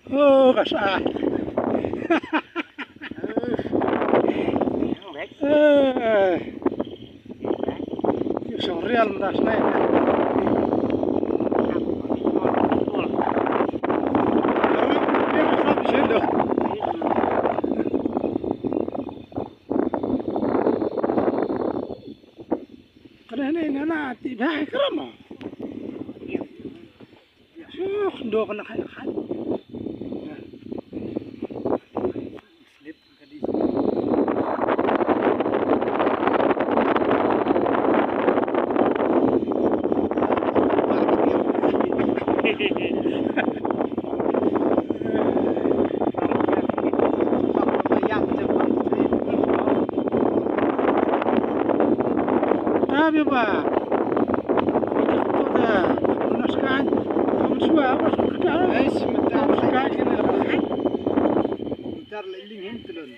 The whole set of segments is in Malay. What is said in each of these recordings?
Oh, kasar. Yung real das na yun. Karena ini nanti bahay kerama. Do ka na kaya. Sabi ba? Ito na. Naskan. Kamu suka apa suka? sebentar Suka ini lah. sebentar lilingin tulun.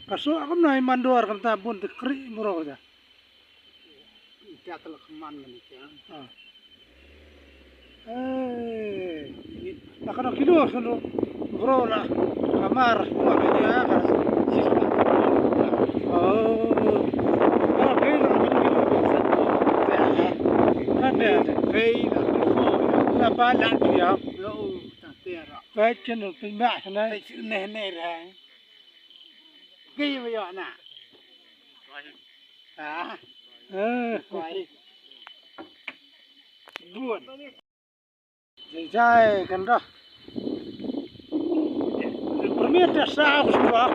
Kaso ako na mandor kan tabun te kri muro ja. Tidak telah keman menikah. Nakano kilo solo bro la kamar mo kanya ka. Para pelo mo kilo Kada Feina la bala ya. lo tatera. Baik channel pindah sana. Neh hang. Gaya ba yun na? Quay. Buồn. Jai kan dah. Permit dah sah sudah.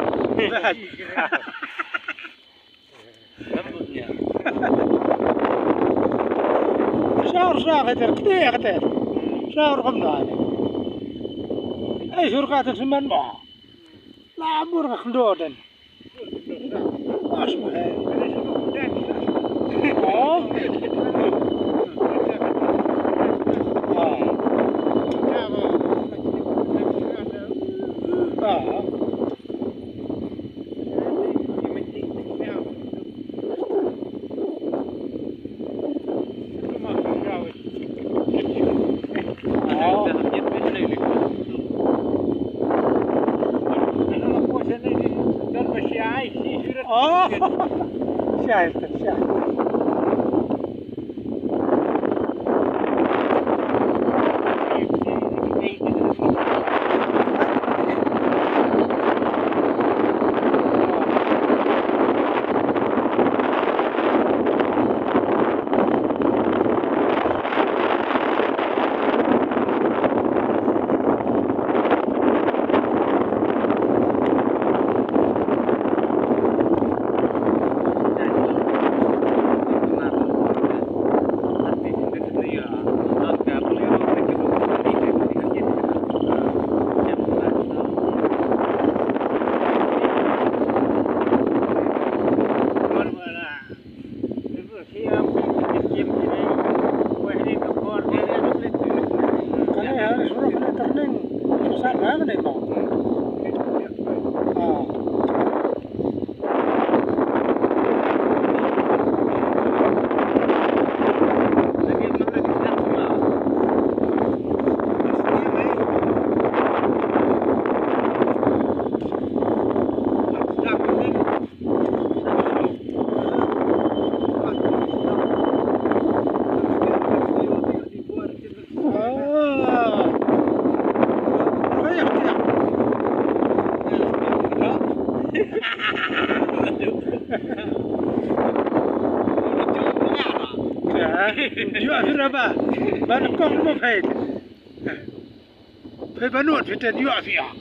Sah kata kita kata. Sah kam dah. Ay surga semen bah. Labur kendodan. Asmu. Oh. Şahit. الربا بنقوم مفيد في بنوت في تديوع فيها